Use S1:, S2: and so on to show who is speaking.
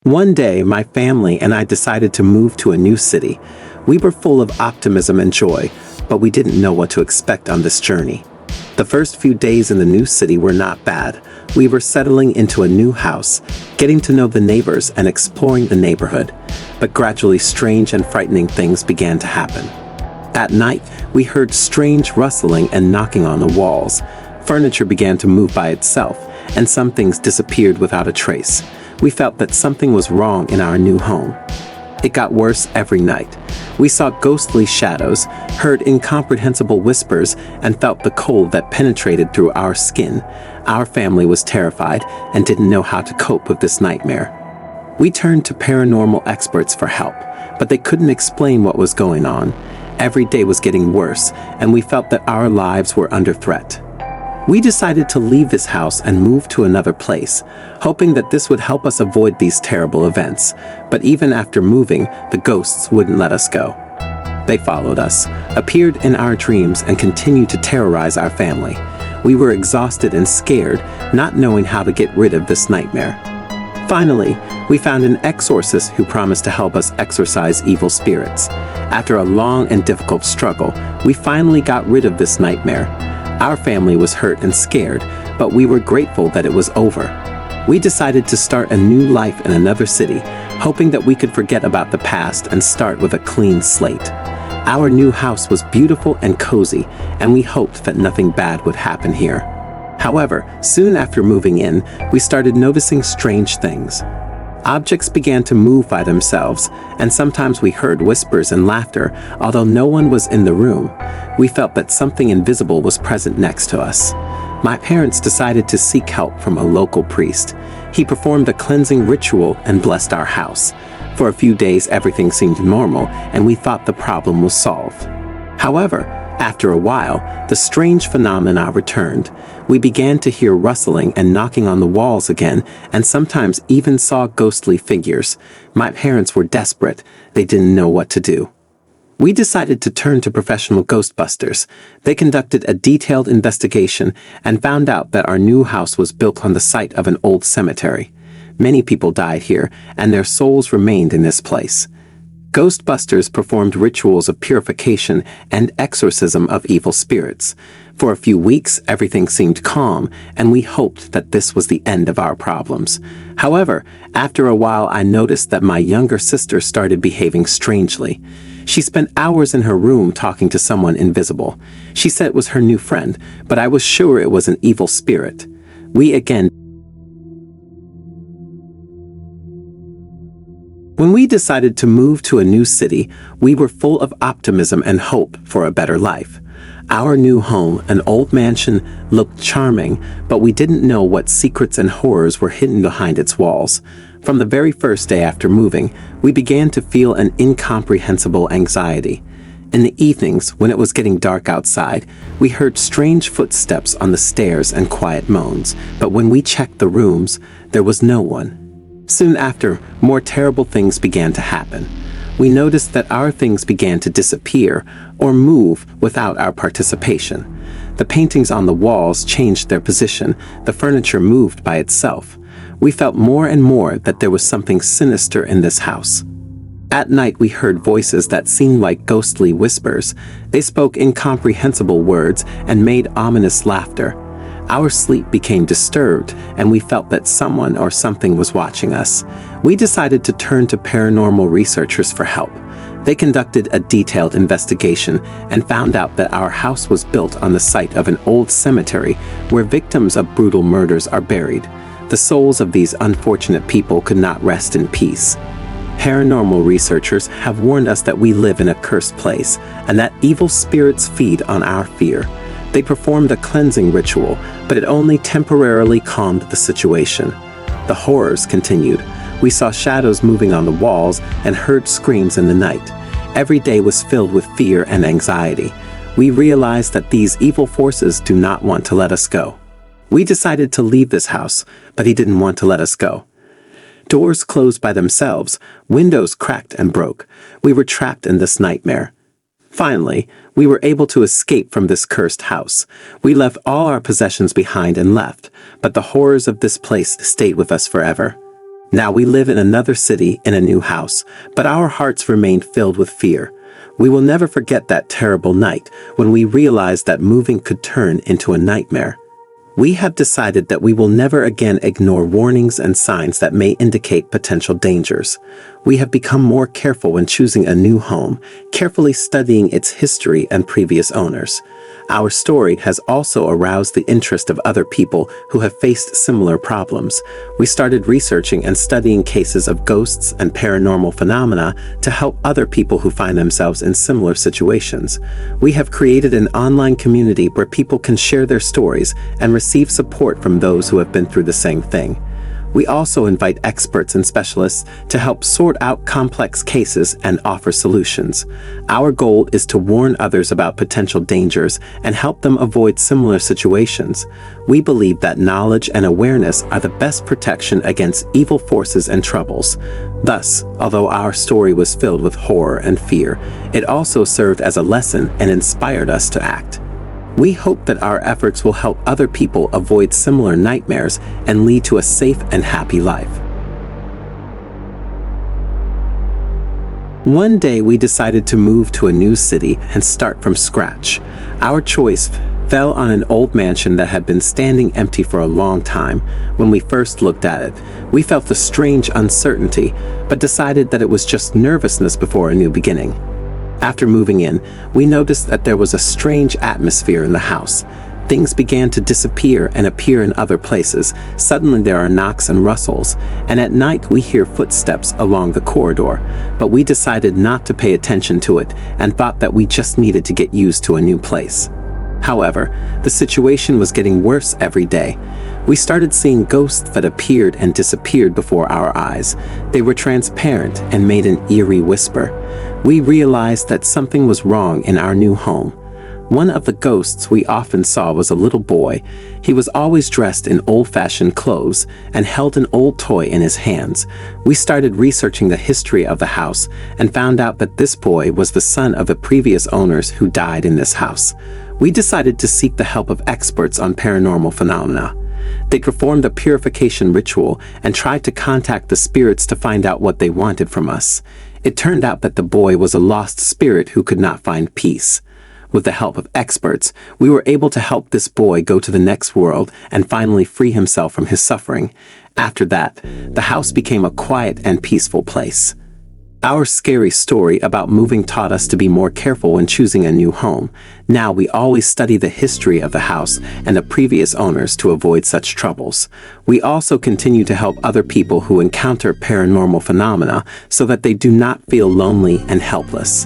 S1: One day, my family and I decided to move to a new city. We were full of optimism and joy, but we didn't know what to expect on this journey. The first few days in the new city were not bad. We were settling into a new house, getting to know the neighbors and exploring the neighborhood. But gradually strange and frightening things began to happen. At night, we heard strange rustling and knocking on the walls. Furniture began to move by itself, and some things disappeared without a trace. We felt that something was wrong in our new home. It got worse every night. We saw ghostly shadows, heard incomprehensible whispers, and felt the cold that penetrated through our skin. Our family was terrified and didn't know how to cope with this nightmare. We turned to paranormal experts for help, but they couldn't explain what was going on. Every day was getting worse, and we felt that our lives were under threat. We decided to leave this house and move to another place, hoping that this would help us avoid these terrible events. But even after moving, the ghosts wouldn't let us go. They followed us, appeared in our dreams, and continued to terrorize our family. We were exhausted and scared, not knowing how to get rid of this nightmare. Finally, we found an exorcist who promised to help us exorcise evil spirits. After a long and difficult struggle, we finally got rid of this nightmare. Our family was hurt and scared, but we were grateful that it was over. We decided to start a new life in another city, hoping that we could forget about the past and start with a clean slate. Our new house was beautiful and cozy, and we hoped that nothing bad would happen here. However, soon after moving in, we started noticing strange things. Objects began to move by themselves, and sometimes we heard whispers and laughter, although no one was in the room. We felt that something invisible was present next to us. My parents decided to seek help from a local priest. He performed a cleansing ritual and blessed our house. For a few days, everything seemed normal, and we thought the problem was solved. However, after a while, the strange phenomena returned. We began to hear rustling and knocking on the walls again, and sometimes even saw ghostly figures. My parents were desperate. They didn't know what to do. We decided to turn to professional ghostbusters. They conducted a detailed investigation and found out that our new house was built on the site of an old cemetery. Many people died here, and their souls remained in this place. Ghostbusters performed rituals of purification and exorcism of evil spirits. For a few weeks, everything seemed calm, and we hoped that this was the end of our problems. However, after a while, I noticed that my younger sister started behaving strangely. She spent hours in her room talking to someone invisible. She said it was her new friend, but I was sure it was an evil spirit. When we decided to move to a new city, we were full of optimism and hope for a better life. Our new home, an old mansion, looked charming, but we didn't know what secrets and horrors were hidden behind its walls. From the very first day after moving, we began to feel an incomprehensible anxiety. In the evenings, when it was getting dark outside, we heard strange footsteps on the stairs and quiet moans, but when we checked the rooms, there was no one. Soon after, more terrible things began to happen. We noticed that our things began to disappear or move without our participation. The paintings on the walls changed their position, the furniture moved by itself. We felt more and more that there was something sinister in this house. At night we heard voices that seemed like ghostly whispers. They spoke incomprehensible words and made ominous laughter. Our sleep became disturbed, and we felt that someone or something was watching us. We decided to turn to paranormal researchers for help. They conducted a detailed investigation and found out that our house was built on the site of an old cemetery where victims of brutal murders are buried. The souls of these unfortunate people could not rest in peace. Paranormal researchers have warned us that we live in a cursed place and that evil spirits feed on our fear. They performed a cleansing ritual, but it only temporarily calmed the situation. The horrors continued. We saw shadows moving on the walls and heard screams in the night. Every day was filled with fear and anxiety. We realized that these evil forces do not want to let us go. We decided to leave this house, but he didn't want to let us go. Doors closed by themselves, windows cracked and broke. We were trapped in this nightmare. Finally, we were able to escape from this cursed house. We left all our possessions behind and left, but the horrors of this place stayed with us forever. Now we live in another city in a new house, but our hearts remain filled with fear. We will never forget that terrible night when we realized that moving could turn into a nightmare. We have decided that we will never again ignore warnings and signs that may indicate potential dangers. We have become more careful when choosing a new home, carefully studying its history and previous owners. Our story has also aroused the interest of other people who have faced similar problems. We started researching and studying cases of ghosts and paranormal phenomena to help other people who find themselves in similar situations. We have created an online community where people can share their stories and receive support from those who have been through the same thing. We also invite experts and specialists to help sort out complex cases and offer solutions. Our goal is to warn others about potential dangers and help them avoid similar situations. We believe that knowledge and awareness are the best protection against evil forces and troubles. Thus, although our story was filled with horror and fear, it also served as a lesson and inspired us to act. We hope that our efforts will help other people avoid similar nightmares and lead to a safe and happy life. One day we decided to move to a new city and start from scratch. Our choice fell on an old mansion that had been standing empty for a long time. When we first looked at it, we felt a strange uncertainty, but decided that it was just nervousness before a new beginning. After moving in, we noticed that there was a strange atmosphere in the house. Things began to disappear and appear in other places. Suddenly there are knocks and rustles, and at night we hear footsteps along the corridor. But we decided not to pay attention to it and thought that we just needed to get used to a new place. However, the situation was getting worse every day. We started seeing ghosts that appeared and disappeared before our eyes. They were transparent and made an eerie whisper. We realized that something was wrong in our new home. One of the ghosts we often saw was a little boy. He was always dressed in old-fashioned clothes and held an old toy in his hands. We started researching the history of the house and found out that this boy was the son of the previous owners who died in this house. We decided to seek the help of experts on paranormal phenomena. They performed a purification ritual and tried to contact the spirits to find out what they wanted from us. It turned out that the boy was a lost spirit who could not find peace. With the help of experts, we were able to help this boy go to the next world and finally free himself from his suffering. After that, the house became a quiet and peaceful place. Our scary story about moving taught us to be more careful when choosing a new home. Now we always study the history of the house and the previous owners to avoid such troubles. We also continue to help other people who encounter paranormal phenomena so that they do not feel lonely and helpless.